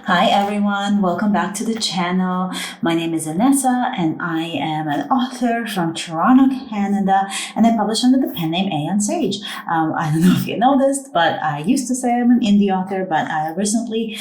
Hi everyone, welcome back to the channel. My name is Anessa and I am an author from Toronto, Canada, and I publish under the pen name Ayan Sage. I don't know if you know this, but I used to say I'm an indie author, but I have recently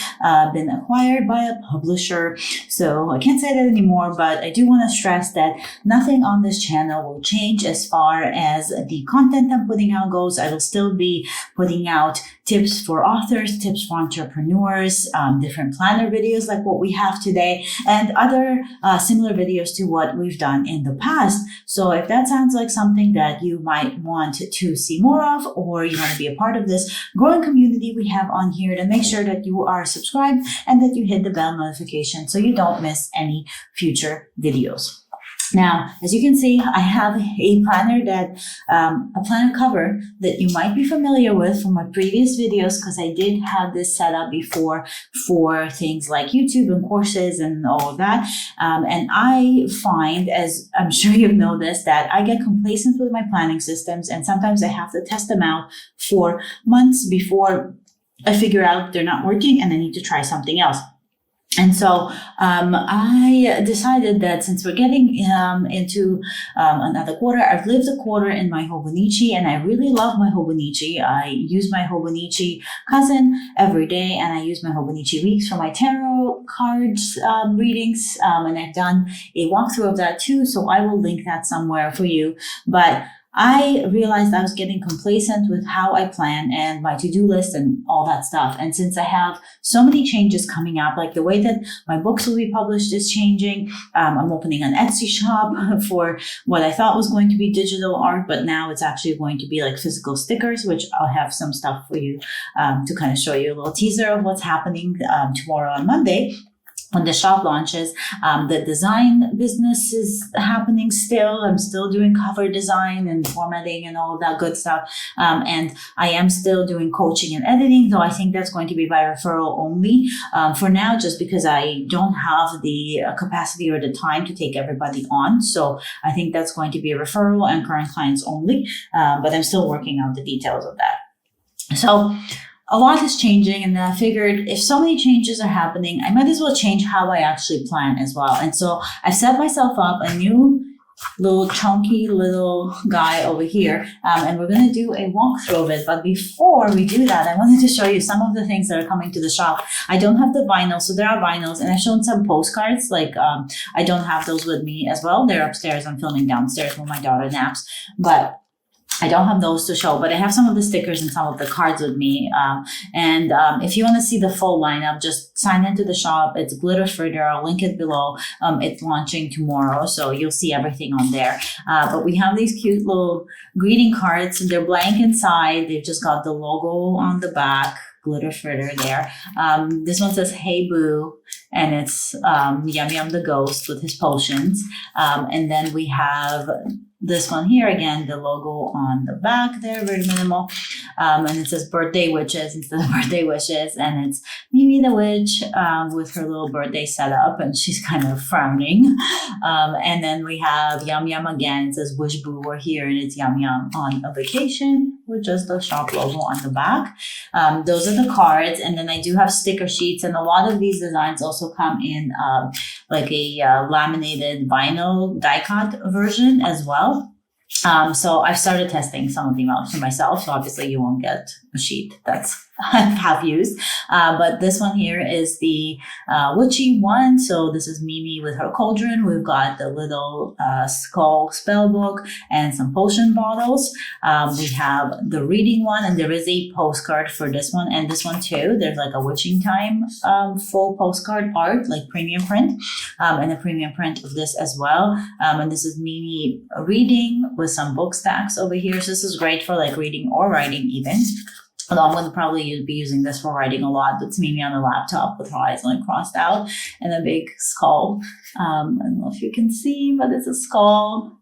been acquired by a publisher, so I can't say that anymore, but I do want to stress that nothing on this channel will change as far as the content I'm putting out goes. I will still be putting out tips for authors, tips for entrepreneurs, different planner videos like what we have today, and other similar videos to what we've done in the past. So if that sounds like something that you might want to see more of, or you want to be a part of this growing community we have on here, then make sure that you are subscribed and that you hit the bell notification so you don't miss any future videos. Now, as you can see, I have a planner a planner cover that you might be familiar with from my previous videos, because I did have this set up before for things like YouTube and courses and all of that. And I find, as I'm sure you've noticed, that I get complacent with my planning systems, and sometimes I have to test them out for months before I figure out they're not working and I need to try something else. And so I decided that since we're getting into another quarter, I've lived a quarter in my Hobonichi, and I really love my Hobonichi. I use my Hobonichi cousin every day, and I use my Hobonichi weeks for my tarot cards readings, and I've done a walkthrough of that too, so I will link that somewhere for you. But I realized I was getting complacent with how I plan and my to-do list and all that stuff. And since I have so many changes coming up, like the way that my books will be published is changing. I'm opening an Etsy shop for what I thought was going to be digital art, but now it's actually going to be like physical stickers, which I'll have some stuff for you to kind of show you a little teaser of what's happening tomorrow on Monday. When the shop launches. The design business is happening still. I'm still doing cover design and formatting and all of that good stuff. And I am still doing coaching and editing, though I think that's going to be by referral only for now, just because I don't have the capacity or the time to take everybody on. So I think that's going to be a referral and current clients only. But I'm still working out the details of that. So a lot is changing, and I figured if so many changes are happening, I might as well change how I actually plan as well. And so I set myself up a new little chunky little guy over here, and we're going to do a walkthrough of it. But before we do that, I wanted to show you some of the things that are coming to the shop. I don't have the vinyl, so there are vinyls, and I've shown some postcards. Like I don't have those with me as well. They're upstairs. I'm filming downstairs when my daughter naps, but I don't have those to show, but I have some of the stickers and some of the cards with me. If you want to see the full lineup, just sign into the shop. It's Glitter Fritter. I'll link it below. It's launching tomorrow, so you'll see everything on there. But we have these cute little greeting cards, and they're blank inside. They've just got the logo on the back. Glitter Fritter there. This one says "Hey Boo," and it's Yum Yum the ghost with his potions. And then we have this one here, again, the logo on the back there, very minimal. And it says birthday witches instead of birthday wishes. And it's Mimi the witch with her little birthday setup, and she's kind of frowning. And then we have Yum Yum again. It says wish boo we're here, and it's Yum Yum on a vacation with just the shop logo on the back. Those are the cards. And then I do have sticker sheets, and a lot of these designs also come in like a laminated vinyl die cut version as well. So I've started testing some of them out for myself. So obviously you won't get a sheet that's half used. But this one here is the witchy one. So this is Mimi with her cauldron. We've got the little skull spell book and some potion bottles. We have the reading one, and there is a postcard for this one and this one too. There's like a witching time full postcard art, like premium print, and a premium print of this as well. And this is Mimi reading with some book stacks over here. So this is great for like reading or writing even. Although I'm going to probably be using this for writing a lot. It's Mimi on the laptop with her eyes like crossed out and a big skull. I don't know if you can see, but it's a skull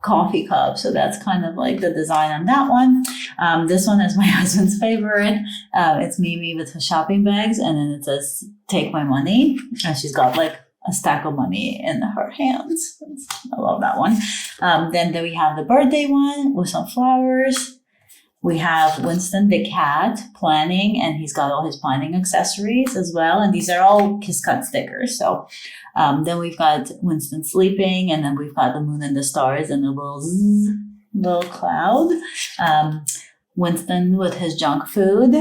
coffee cup. So that's kind of like the design on that one. This one is my husband's favorite. It's Mimi with her shopping bags, and then it says take my money, and she's got like a stack of money in her hands. I love that one. Then we have the birthday one with some flowers. We have Winston the cat planning, and he's got all his planning accessories as well. And these are all Kiss Cut stickers. So then we've got Winston sleeping, and then we've got the moon and the stars and the little cloud. Winston with his junk food,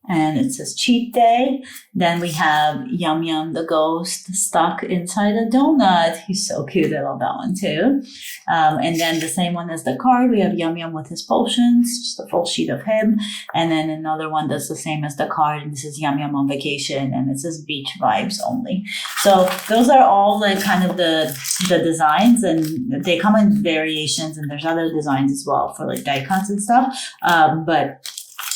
and it says cheat day. Then we have Yum Yum the ghost stuck inside a donut. He's so cute. I love that one too. And then the same one as the card, we have Yum Yum with his potions, just a full sheet of him. And then another one that's the same as the card, and this is Yum Yum on vacation, and it says beach vibes only. So those are all like kind of the designs, and they come in variations, and there's other designs as well for like die cuts and stuff. But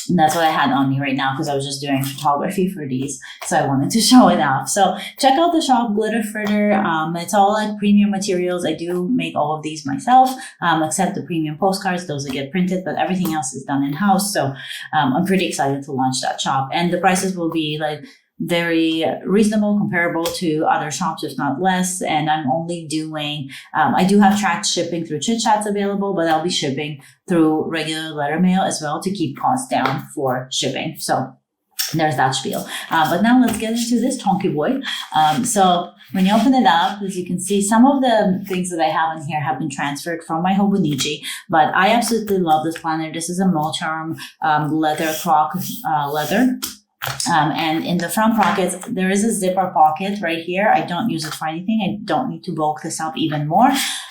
that's what I had on me right now because I was just doing photography for these. So I wanted to show it off. So check out the shop, Glitter Fritter. It's all like premium materials. I do make all of these myself, except the premium postcards. Those that get printed, but everything else is done in-house. So I'm pretty excited to launch that shop. And the prices will be like very reasonable, comparable to other shops, if not less. And I'm only doing, I do have tracked shipping through Chit Chats available, but I'll be shipping through regular letter mail as well to keep costs down for shipping. So there's that spiel. But now let's get into this chunky boy. So when you open it up, as you can see, some of the things that I have in here have been transferred from my Hobonichi, but I absolutely love this planner. This is a Moterm leather croc leather. And in the front pockets, there is a zipper pocket right here. I don't use it for anything. I don't need to bulk this up even more.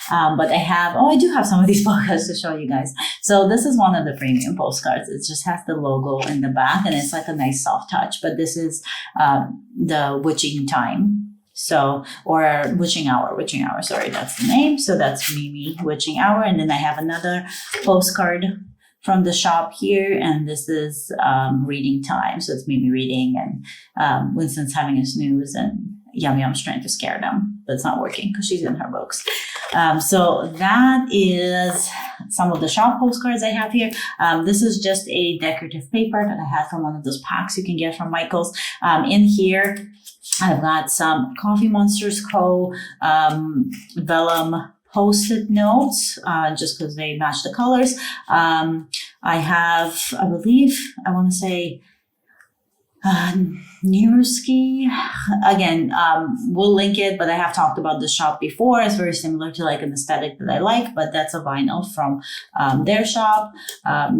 But I do have some of these postcards to show you guys. So this is one of the premium postcards. It just has the logo in the back, and it's like a nice soft touch. But this is the witching time. So, or witching hour, sorry, that's the name. So that's Mimi witching hour. And then I have another postcard from the shop here, and this is reading time. So it's Mimi reading, and Winston's having a snooze, and Yum Yum's trying to scare them, but it's not working because she's in her books. So that is some of the shop postcards I have here. This is just a decorative paper that I had from one of those packs you can get from Michael's. In here, I've got some Coffee Monsters Co. Vellum Post-it notes, just because they match the colors. I have, I believe, I want to say, Neuroski. Again, we'll link it, but I have talked about the shop before. It's very similar to like an aesthetic that I like, but that's a vinyl from their shop.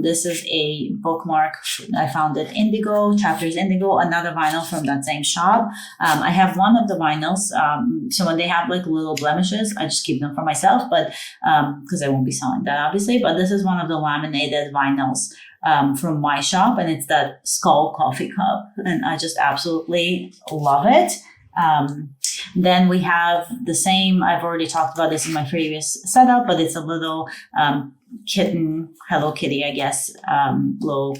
This is a bookmark. I found it Indigo, Chapters Indigo, another vinyl from that same shop. I have one of the vinyls. So when they have like little blemishes, I just keep them for myself, but because I won't be selling that obviously. But this is one of the laminated vinyls from my shop, and it's that skull coffee cup, and I just absolutely love it. Then we have the same, I've already talked about this in my previous setup, but it's a little kitten, Hello Kitty, I guess, little,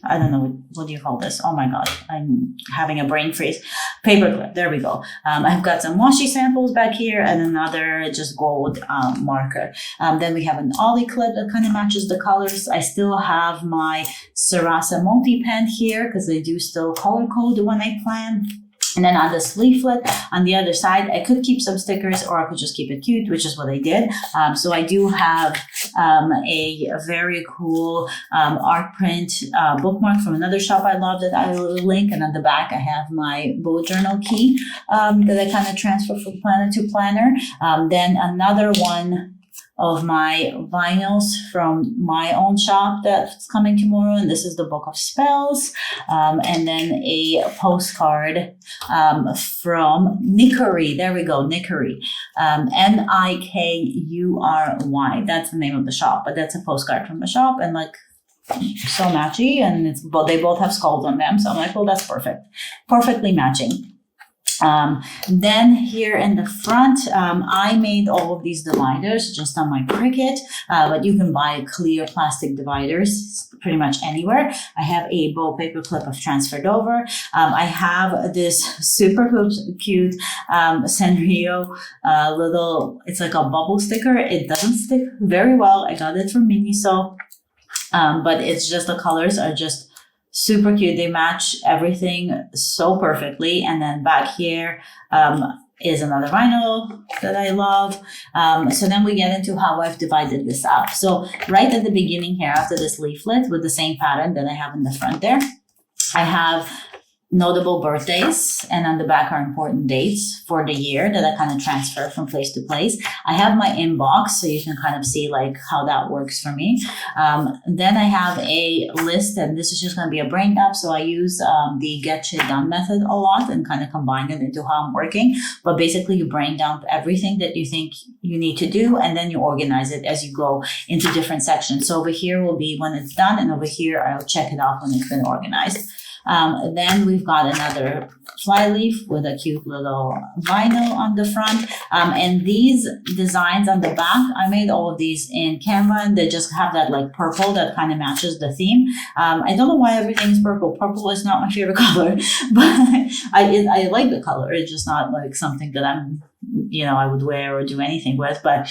I don't know, what do you call this? Oh my God, I'm having a brain freeze. Paperclip, there we go. I've got some washi samples back here and another just gold marker. Then we have an Ollie clip that kind of matches the colors. I still have my Sarasa multi-pen here because they do still color code when I plan. And then on this leaflet, on the other side, I could keep some stickers or I could just keep it cute, which is what I did. So I do have a very cool art print bookmark from another shop I love that I will link. And on the back, I have my bullet journal key that I kind of transfer from planner to planner. Then another one of my vinyls from my own shop that's coming tomorrow, and this is the Book of Spells, and then a postcard from Nickery. There we go, Nickery, Nikury. That's the name of the shop, but that's a postcard from the shop, and like so matchy, and it's they both have skulls on them, so I'm like, well, that's perfectly matching. Then here in the front, I made all of these dividers just on my Cricut, but you can buy clear plastic dividers pretty much anywhere. I have a bow paper clip I've transferred over. I have this super cute Sanrio little, it's like a bubble sticker. It doesn't stick very well. I got it from Miniso, but it's just the colors are just super cute. They match everything so perfectly. And then back here, is another vinyl that I love. So then we get into how I've divided this up. So right at the beginning here, after this leaflet with the same pattern that I have in the front there, I have notable birthdays, and on the back are important dates for the year that I kind of transfer from place to place. I have my inbox, so you can kind of see like how that works for me. Then I have a list, and this is just going to be a brain dump. So I use the get shit done method a lot and kind of combine it into how I'm working. But basically you brain dump everything that you think you need to do, and then you organize it as you go into different sections. So over here will be when it's done, and over here I'll check it off when it's been organized. Then we've got another flyleaf with a cute little vinyl on the front. And these designs on the back, I made all of these in Canva, and they just have that like purple that kind of matches the theme. I don't know why everything is purple. Purple is not my favorite color, but I like the color. It's just not like something that I would wear or do anything with, but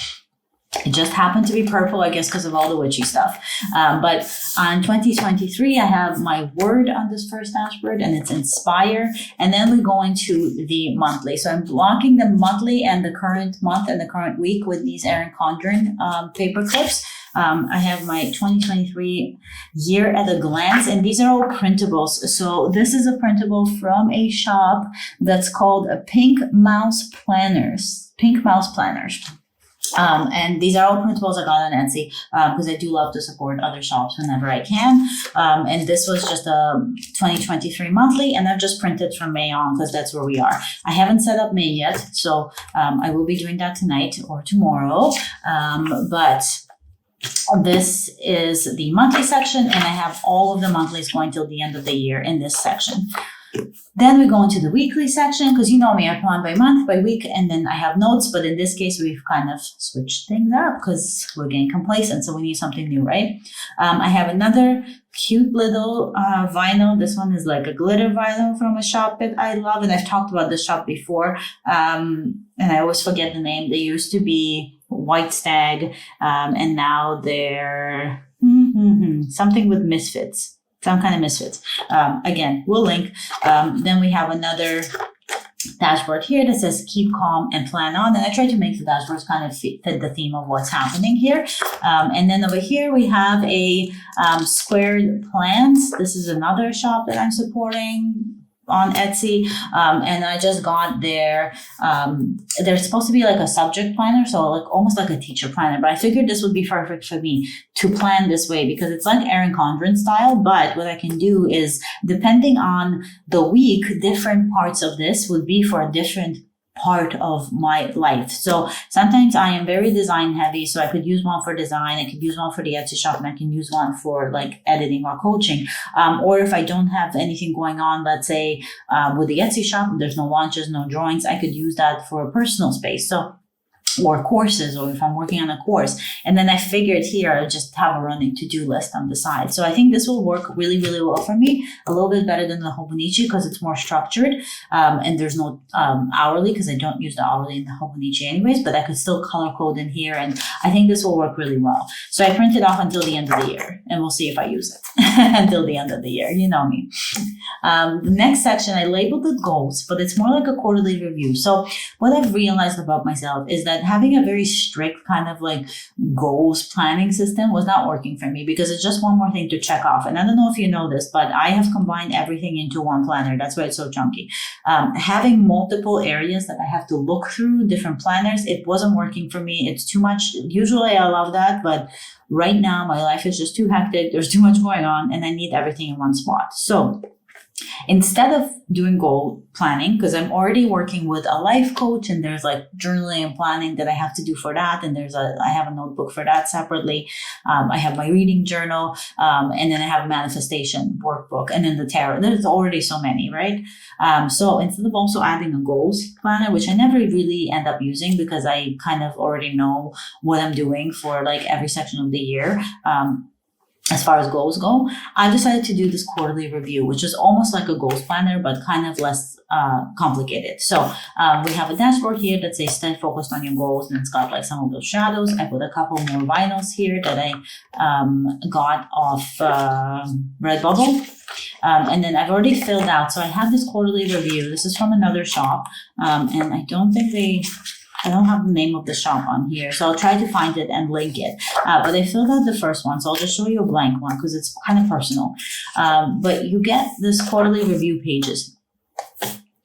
it just happened to be purple, I guess, because of all the witchy stuff. But on 2023, I have my word on this first dashboard, and it's inspire. And then we go into the monthly. So I'm blocking the monthly and the current month and the current week with these Erin Condren paper clips. I have my 2023 year at a glance, and these are all printables. So this is a printable from a shop that's called a Pink Mouse Planners. And these are all printables I got on Etsy because I do love to support other shops whenever I can. And this was just a 2023 monthly, and I've just printed from May on because that's where we are. I haven't set up May yet, so I will be doing that tonight or tomorrow. But this is the monthly section, and I have all of the monthlies going till the end of the year in this section. Then we go into the weekly section because you know me, I plan by month, by week, and then I have notes. But in this case, we've kind of switched things up because we're getting complacent, so we need something new, right? I have another cute little vinyl. This one is like a glitter vinyl from a shop that I love, and I've talked about this shop before, and I always forget the name. They used to be White Stag, and now they're something with misfits. Some kind of misfits. Again, we'll link. Then we have another dashboard here that says keep calm and plan on. And I try to make the dashboards kind of fit the theme of what's happening here. And then over here we have a squared plans. This is another shop that I'm supporting on Etsy, and I just got there's supposed to be like a subject planner, so like almost like a teacher planner, but I figured this would be perfect for me to plan this way because it's like Erin Condren style, but what I can do is, depending on the week, different parts of this would be for a different part of my life. So sometimes I am very design heavy, so I could use one for design, I could use one for the Etsy shop, and I can use one for like editing or coaching. Or if I don't have anything going on, let's say with the Etsy shop, there's no launches, no drawings, I could use that for a personal space. Or courses, or if I'm working on a course. And then I figured here I just have a running to-do list on the side. So I think this will work really, really well for me. A little bit better than the Hobonichi because it's more structured. And there's no hourly because I don't use the hourly in the Hobonichi anyways, but I could still color code in here. And I think this will work really well. So I print it off until the end of the year, and we'll see if I use it until the end of the year. You know me. The next section, I labeled it goals, but it's more like a quarterly review. So what I've realized about myself is that having a very strict kind of like goals planning system was not working for me because it's just one more thing to check off. And I don't know if you know this, but I have combined everything into one planner. That's why it's so chunky. Having multiple areas that I have to look through, different planners, it wasn't working for me. It's too much. Usually I love that, but right now my life is just too hectic. There's too much going on, and I need everything in one spot. So instead of doing goal planning, because I'm already working with a life coach, and there's like journaling and planning that I have to do for that, and I have a notebook for that separately. I have my reading journal, and then I have a manifestation workbook, and then the tarot. There's already so many, right? So instead of also adding a goals planner, which I never really end up using because I kind of already know what I'm doing for like every section of the year. As far as goals go, I decided to do this quarterly review, which is almost like a goals planner, but kind of less complicated. So we have a dashboard here that says stay focused on your goals, and it's got like some of those shadows. I put a couple more vinyls here that I got off Redbubble. And then I've already filled out. So I have this quarterly review. This is from another shop. And I don't have the name of the shop on here. So I'll try to find it and link it. But I filled out the first one. So I'll just show you a blank one because it's kind of personal. But you get this quarterly review pages.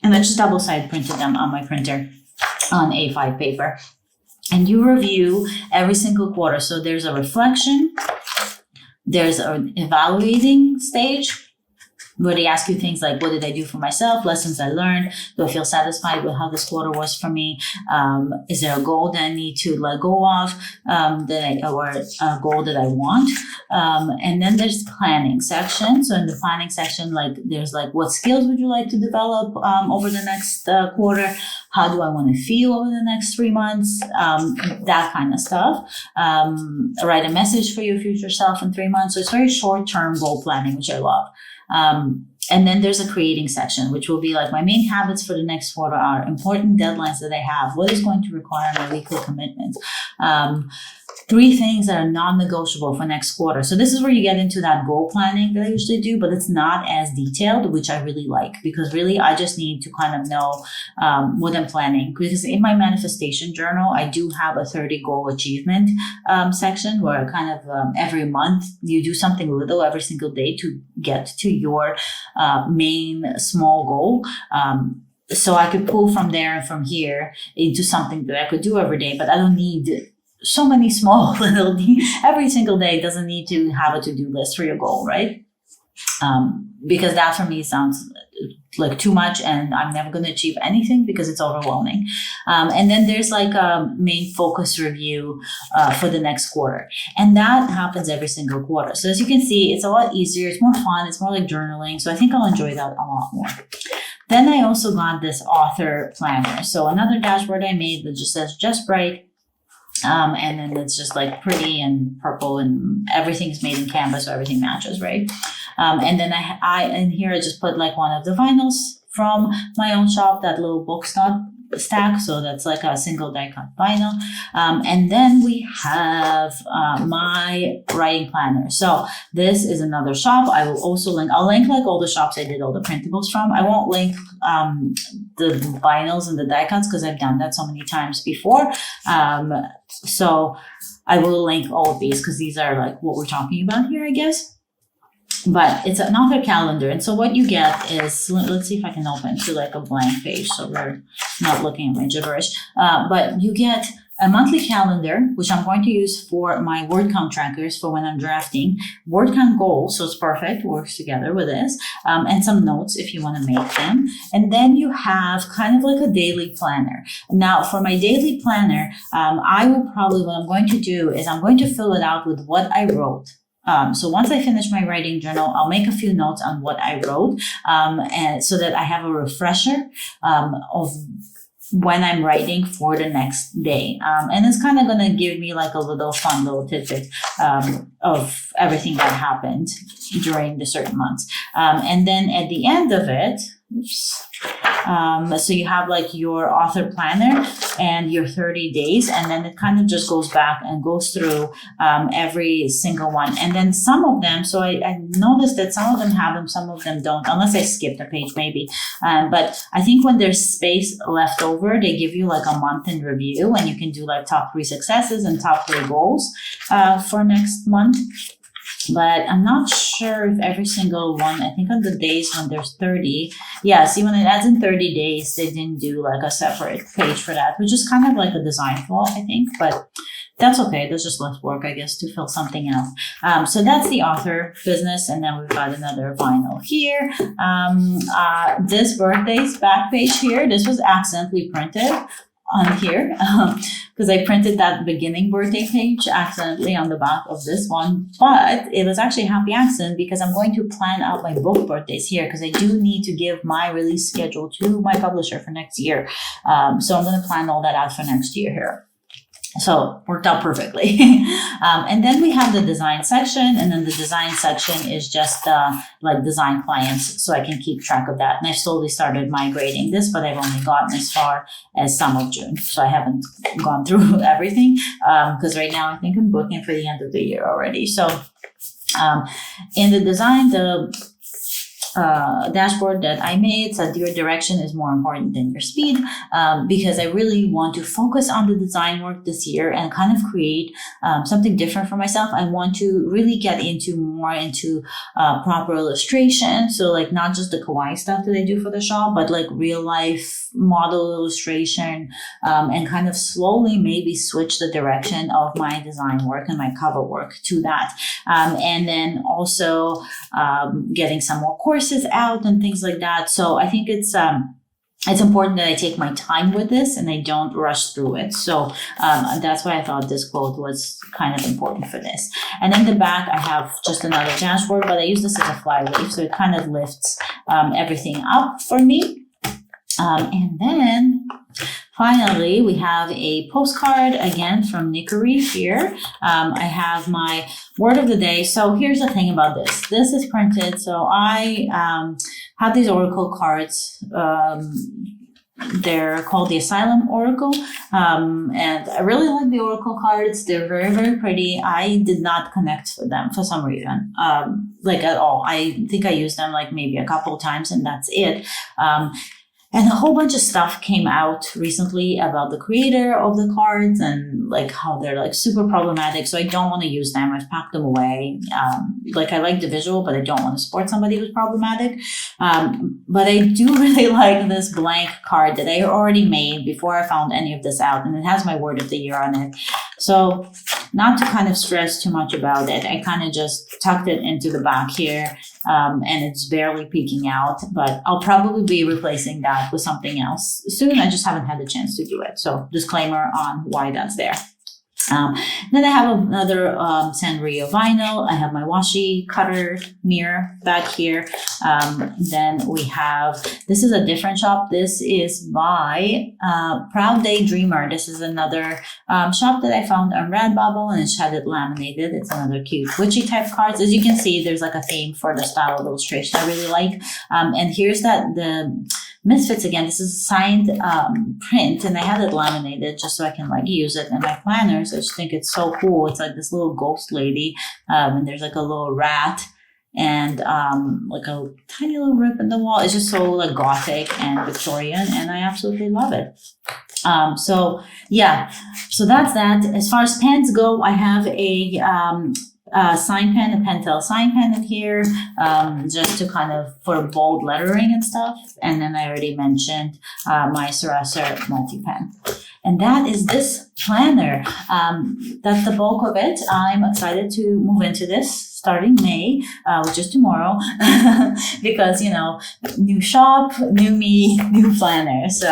And I just double-side printed them on my printer on A5 paper. And you review every single quarter. So there's a reflection. There's an evaluating stage where they ask you things like, what did I do for myself? Lessons I learned. Do I feel satisfied with how this quarter was for me? Is there a goal that I need to let go of, or a goal that I want? And then there's the planning section. So in the planning section, there's what skills would you like to develop over the next quarter? How do I want to feel over the next 3 months? That kind of stuff. Write a message for your future self in 3 months. So it's very short-term goal planning, which I love. And then there's a creating section, which will be like my main habits for the next quarter are important deadlines that I have. What is going to require my weekly commitments? 3 things that are non-negotiable for next quarter. So this is where you get into that goal planning that I usually do, but it's not as detailed, which I really like, because really I just need to kind of know what I'm planning. Because in my manifestation journal, I do have a 30 goal achievement section where kind of every month you do something little every single day to get to your main small goal. So I could pull from there and from here into something that I could do every day, but I don't need so many small little every single day doesn't need to have a to-do list for your goal, right? Because that for me sounds like too much and I'm never going to achieve anything because it's overwhelming. And then there's like a main focus review for the next quarter. And that happens every single quarter. So as you can see, it's a lot easier. It's more fun. It's more like journaling. So I think I'll enjoy that a lot more. Then I also got this author planner. So another dashboard I made that just says just bright. And then it's just like pretty and purple and everything's made in Canva, so everything matches, right? And then I in here I just put like one of the vinyls from my own shop, that little book stack. So that's like a single die cut vinyl. And then we have my writing planner. So this is another shop. I will also link, I'll link like all the shops I did all the printables from. I won't link the vinyls and the die cuts because I've done that so many times before. So I will link all of these because these are like what we're talking about here, I guess. But it's an author calendar. And so what you get is, let's see if I can open to like a blank page so we're not looking at my gibberish. But you get a monthly calendar, which I'm going to use for my word count trackers for when I'm drafting. Word count goals, so it's perfect, works together with this. And some notes if you want to make them. And then you have kind of like a daily planner. Now for my daily planner, I will probably, what I'm going to do is I'm going to fill it out with what I wrote. So once I finish my writing journal, I'll make a few notes on what I wrote, and so that I have a refresher of when I'm writing for the next day. And it's kind of going to give me like a little fun little tidbit of everything that happened during the certain months. And then at the end of it, so you have like your author planner and your 30 days, and then it kind of just goes back and goes through every single one. And then some of them, so I noticed that some of them have them, some of them don't, unless I skipped a page maybe. But I think when there's space left over, they give you like a month in review, and you can do like top 3 successes and top 3 goals for next month. But I'm not sure if every single one, I think on the days when there's 30, yeah, see when it adds in 30 days, they didn't do like a separate page for that, which is kind of like a design flaw, I think, but that's okay. There's just less work, I guess, to fill something else. So that's the author business. And then we've got another vinyl here. This birthday's back page here, this was accidentally printed on here because I printed that beginning birthday page accidentally on the back of this one, but it was actually a happy accident because I'm going to plan out my book birthdays here because I do need to give my release schedule to my publisher for next year. So I'm going to plan all that out for next year here. So worked out perfectly. And then we have the design section, and then the design section is just like design clients, so I can keep track of that. And I slowly started migrating this, but I've only gotten as far as some of June, so I haven't gone through everything because right now I think I'm booking for the end of the year already. So in the design, the dashboard that I made said your direction is more important than your speed, because I really want to focus on the design work this year and kind of create something different for myself. I want to really get more into proper illustration. So like not just the kawaii stuff that I do for the shop, but like real life model illustration, and kind of slowly maybe switch the direction of my design work and my cover work to that. And then also getting some more courses out and things like that. So I think it's important that I take my time with this and I don't rush through it. So that's why I thought this quote was kind of important for this. And in the back, I have just another dashboard, but I use this as a flyweight, so it kind of lifts everything up for me. And then finally, we have a postcard again from Nickery here. I have my word of the day. So here's the thing about this. This is printed. So I have these oracle cards. They're called the Asylum Oracle. And I really like the oracle cards. They're very, very pretty. I did not connect with them for some reason, like at all. I think I used them like maybe a couple of times and that's it. And a whole bunch of stuff came out recently about the creator of the cards and like how they're like super problematic. So I don't want to use them. I've packed them away. Like I like the visual, but I don't want to support somebody who's problematic. But I do really like this blank card that I already made before I found any of this out. And it has my word of the year on it. So not to kind of stress too much about it, I kind of just tucked it into the back here, and it's barely peeking out, but I'll probably be replacing that with something else soon. I just haven't had the chance to do it. So disclaimer on why that's there. Then I have another Sanrio vinyl. I have my washi cutter mirror back here. Then we have, this is a different shop. This is by Proud Daydreamer. This is another shop that I found on Redbubble, and it's had it laminated. It's another cute witchy type cards. As you can see, there's like a theme for the style of illustration I really like. And here's the Misfits again. This is a signed print, and I had it laminated just so I can like use it in my planners. I just think it's so cool. It's like this little ghost lady, and there's like a little rat and like a tiny little rip in the wall. It's just so like gothic and Victorian, and I absolutely love it. So yeah, so that's that. As far as pens go, I have a sign pen, a Pentel sign pen in here, just to kind of for bold lettering and stuff. And then I already mentioned my Saracer multi-pen. And that is this planner. That's the bulk of it. I'm excited to move into this starting May, which is tomorrow, because, you know, new shop, new me, new planner. So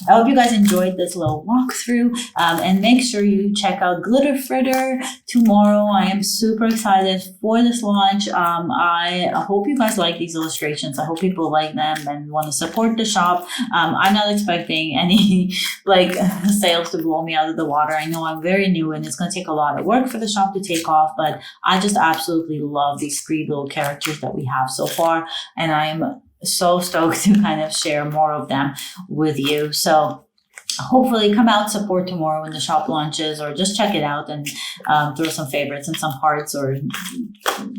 I hope you guys enjoyed this little walkthrough, and make sure you check out Glitter Fritter tomorrow. I am super excited for this launch. I hope you guys like these illustrations. I hope people like them and want to support the shop. I'm not expecting any like sales to blow me out of the water. I know I'm very new and it's going to take a lot of work for the shop to take off, but I just absolutely love these 3 little characters that we have so far, and I'm so stoked to kind of share more of them with you. So hopefully come out, support tomorrow when the shop launches, or just check it out and throw some favorites and some hearts, or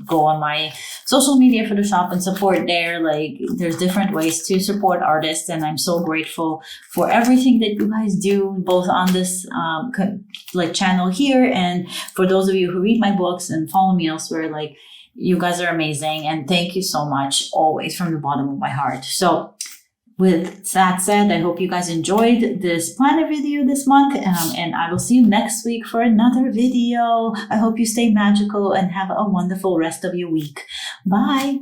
go on my social media for the shop and support there. Like there's different ways to support artists, and I'm so grateful for everything that you guys do, both on this like channel here, and for those of you who read my books and follow me elsewhere. Like you guys are amazing, and thank you so much always from the bottom of my heart. So with that said, I hope you guys enjoyed this planner video this month, and I will see you next week for another video. I hope you stay magical and have a wonderful rest of your week. Bye.